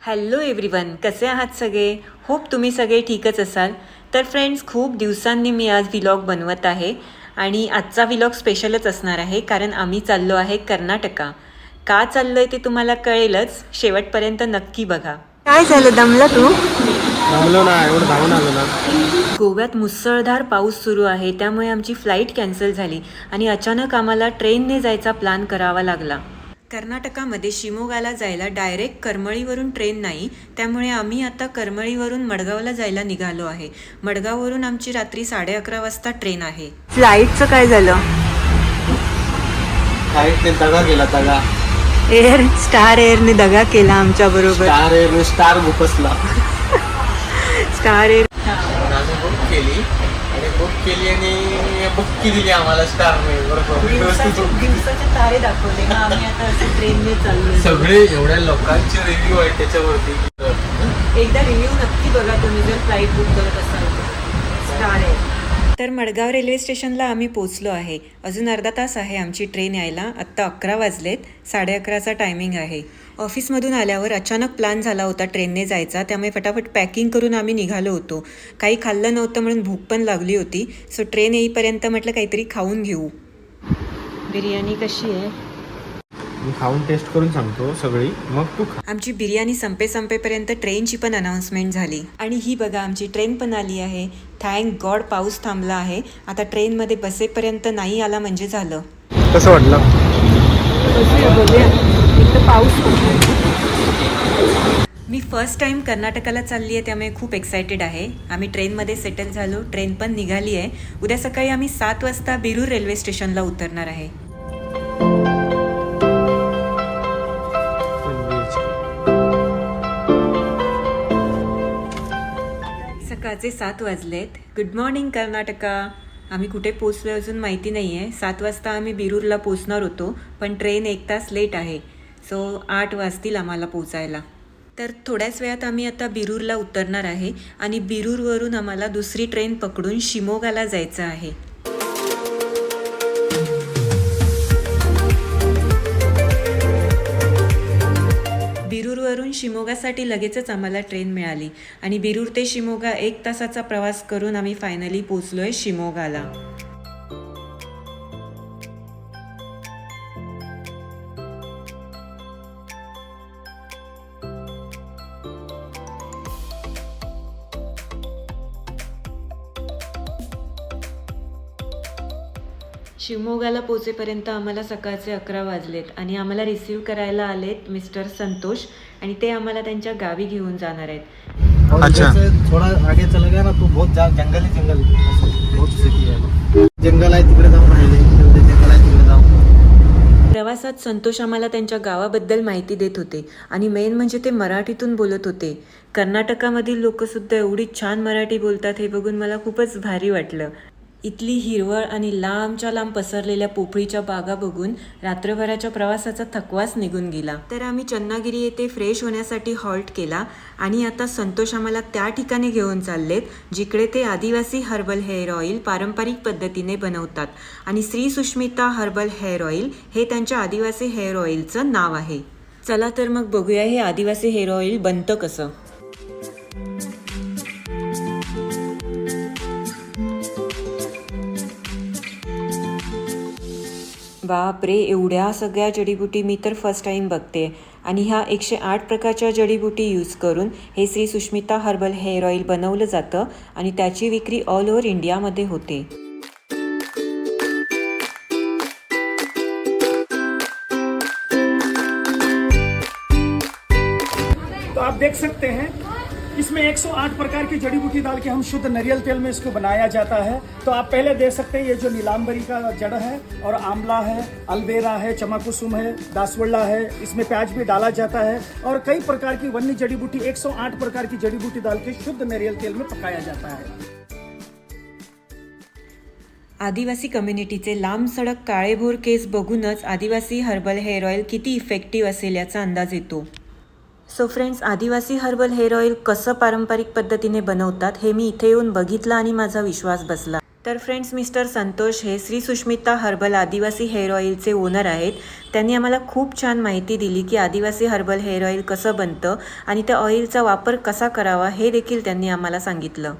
Hello everyone, कसे आहात सगळे? होप तुम्ही सगळे ठीकच असाल. तर फ्रेंड्स, खूप दिवसांनी मी आज व्लॉग बनवत आहे आणि आजचा व्लॉग स्पेशलच असणार आहे कारण आम्ही चाललो आहे कर्नाटका. का चाललो आहे ते तुम्हाला कळेलच, शेवटपर्यंत नक्की बघा. काय झालं, दमला तू? थांबलो ना, एवढं धावून आलो ना. गोव्यात मुसळधार पाऊस सुरू आहे, त्यामुळे आमची फ्लाईट कॅन्सल झाली आणि अचानक आम्हाला ट्रेनने जायचा प्लॅन करावा लागला. कर्नाटकामध्ये शिमोगाला जायला डायरेक्ट करमळीवरून ट्रेन नाही, त्यामुळे आम्ही आता करमळीवरून मडगावला जायला निघालो आहे. मडगाववरून आमची रात्री 11:30 वाजता ट्रेन आहे. फ्लाईटचं काय झालं? फ्लाईटने दगा केला दगा. स्टार एअरने दगा केला आमच्या बरोबर. स्टार बुकसला. स्टार एअर आम्ही बुक केली आणि बुक्की दिली आम्हाला स्टारने. दिवसाचे तारे दाखवले. आम्ही आता ट्रेनने चाललो. सगळे एवढ्या लोकांचे रिव्ह्यू आहेत त्याच्यावरती. एकदा रिव्ह्यू नक्की बघा तुम्ही जर फ्लाईट बुक करत असाल स्टार एअर. तर मडगाव रेल्वे स्टेशनला आम्ही पोचलो आहे. अजून अर्धा तास आहे आमची ट्रेन यायला. आत्ता 11 वाजलेत. 11:30चा टायमिंग आहे. ऑफिसमधून आल्यावर अचानक प्लॅन झाला होता ट्रेनने जायचा, त्यामुळे फटाफट पॅकिंग करून आम्ही निघालो होतो. काही खाल्लं नव्हतं म्हणून भूक पण लागली होती. सो ट्रेन येईपर्यंत म्हटलं काहीतरी खाऊन घेऊ. बिर्याणी कशी आहे? मी खाऊन टेस्ट करून सांगतो सगळी, मग तू खा. आमची बिर्याणी संपेपर्यंत ट्रेनची पण अनाउन्समेंट झाली आणि ही बघा आमची ट्रेन पण आली आहे. थँक गॉड पाऊस थांबला आहे. आता ट्रेनमध्ये बसेपर्यंत नाही आला म्हणजे झालं. कसं वाटलं? पाऊस. मी फर्स्ट टाइम कर्नाटकाला चालली आहे, त्यामुळे खूप एक्सायटेड आहे. आम्ही ट्रेनमध्ये सेटल झालो. ट्रेन पण निघाली आहे. उद्या सकाळी आम्ही 7 वाजता बिरूर रेल्वे स्टेशनला उतरणार आहे. सकाळचे 7 वाजलेत. Good morning Karnataka. आम्ही कुठे पोचलो अजून माहिती नाही आहे. 7 वाजता आम्ही बिरूरला पोचणार होतो, पण ट्रेन 1 तास लेट आहे. सो 8 वाजतील आम्हाला पोचायला. तर थोड्याच वेळात आम्ही आता बिरूरला उतरणार आहे आणि बिरूरवरून आम्हाला दुसरी ट्रेन पकडून शिमोगाला जायचं आहे. बिरूरवरून शिमोगासाठी लगेचच आम्हाला ट्रेन मिळाली आणि बिरूर ते शिमोगा 1 तासाचा प्रवास करून आम्ही फायनली पोचलोय शिमोगाला. शिवमोगाला पोचेपर्यंत आम्हाला सकाळचे 11 वाजलेत आणि आम्हाला रिसीव्ह करायला आलेत मिस्टर संतोष आणि ते आम्हाला त्यांच्या गावी घेऊन जाणार आहेत. अच्छा. थोड़ा आगे चला गया ना तो बहुत जंगल बहुत सिटी है. जंगल आहे तिकडे जाऊन राहिले. जंगल आहे तिकडे जाऊन. प्रवासात संतोष आम्हाला त्यांच्या गावाबद्दल माहिती देत होते आणि मेन म्हणजे ते मराठीतून बोलत होते. कर्नाटकामधील लोकसुद्धा एवढी छान मराठी बोलतात हे बघून मला खूपच भारी वाटलं. इथली हिरवळ आणि लांबच्या लांब पसरलेल्या पोफळीच्या बागा बघून रात्रभराच्या प्रवासाचा थकवाच निघून गेला. तर आम्ही चन्नागिरी येथे फ्रेश होण्यासाठी हॉल्ट केला आणि आता संतोष आम्हाला त्या ठिकाणी घेऊन चाललेत जिकडे ते आदिवासी हर्बल हेअर ऑइल पारंपरिक पद्धतीने बनवतात आणि Shri Sushmita herbal hair oil हे त्यांच्या आदिवासी हेअर ऑइलचं नाव आहे. चला तर मग बघूया हे आदिवासी हेअर ऑइल बनतं कसं. बापरे, एवढ्या सगळ्या जडीबुटी मी तर फर्स्ट टाईम बघते आणि ह्या 108 प्रकारच्या जडीबुटी यूज करून हे Shri Sushmita herbal hair oil बनवलं जातं आणि त्याची विक्री ऑल ओव्हर इंडियामध्ये होते. तो आप देख सकते हैं इसमें 108 प्रकार की जड़ी बूटी डाल के हम शुद्ध नारियल तेल में इसको बनाया जाता है. तो आप पहले देख सकते हैं ये जो नीलांबरी का जड़ है और आंवला है, अलबेरा है, चमाकुसुम है, दासवल्ला है, इसमें प्याज भी डाला जाता है और कई प्रकार की वन्य जड़ी बूटी 108 प्रकार की जड़ी बूटी डाल के शुद्ध नारियल तेल में पकाया जाता है. आदिवासी कम्युनिटीचे लांब सडक काळेभोर केस बघूनच आदिवासी हर्बल हेअर ऑइल किती इफेक्टिव्ह असेल याचा अंदाज येतो. सो फ्रेंड्स, आदिवासी हर्बल हेअर ऑइल कसं पारंपरिक पद्धतीने बनवतात हे मी इथे येऊन बघितलं आणि माझा विश्वास बसला. तर फ्रेंड्स, मिस्टर संतोष हे श्री सुष्मिता हर्बल आदिवासी हेअर ऑइलचे ओनर आहेत. त्यांनी आम्हाला खूप छान माहिती दिली की आदिवासी हर्बल हेअर ऑइल कसं बनतं आणि त्या ऑइलचा वापर कसा करावा हे देखील त्यांनी आम्हाला सांगितलं.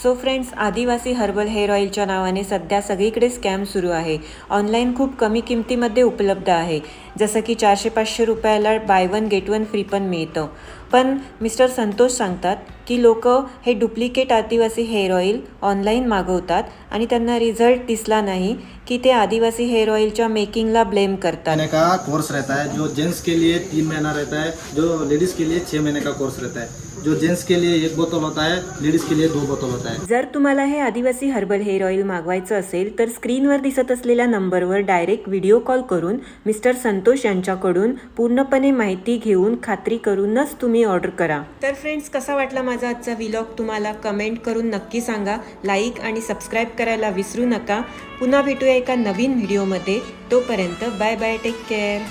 सो फ्रेंड्स, आदिवासी हर्बल हेअर ऑइलच्या नावाने सध्या सगळीकडे स्कॅम सुरू आहे. ऑनलाईन खूप कमी किमतीमध्ये उपलब्ध आहे, जसं की 400-500 रुपयाला by one get one free पण मिळतं. पण मिस्टर संतोष सांगतात की लोक हे डुप्लिकेट आदिवासी हेअर ऑइल ऑनलाईन मागवतात आणि त्यांना रिझल्ट दिसला नाही की ते आदिवासी हेअर ऑइलच्या मेकिंगला ब्लेम करतात. महीने का कोर्स रहता है, जो जेंट्स के लिए 3 महीना रहता है, जो लेडीज के लिए 6 महीने का कोर्स रहता है. जो जेंट्स के लिए 1 बोतल होता है, लेडीज के लिए 2 बोतल होता है. जर तुम्हाला हे आदिवासी हर्बल हेअर ऑइल मागवायचं असेल तर स्क्रीनवर दिसत असलेल्या नंबरवर डायरेक्ट व्हिडिओ कॉल करून मिस्टर संतोष यांच्याकडून पूर्णपणे माहिती घेऊन खात्री करूनच तुम्ही ऑर्डर करा. तर फ्रेंड्स, कसा वाटला माझा आजचा व्लॉग तुम्हाला कमेंट करून नक्की सांगा. लाईक आणि सबस्क्राईब करायला विसरू नका. पुन्हा भेटूया एका नवीन व्हिडिओमध्ये. तोपर्यंत बाय बाय, टेक केअर.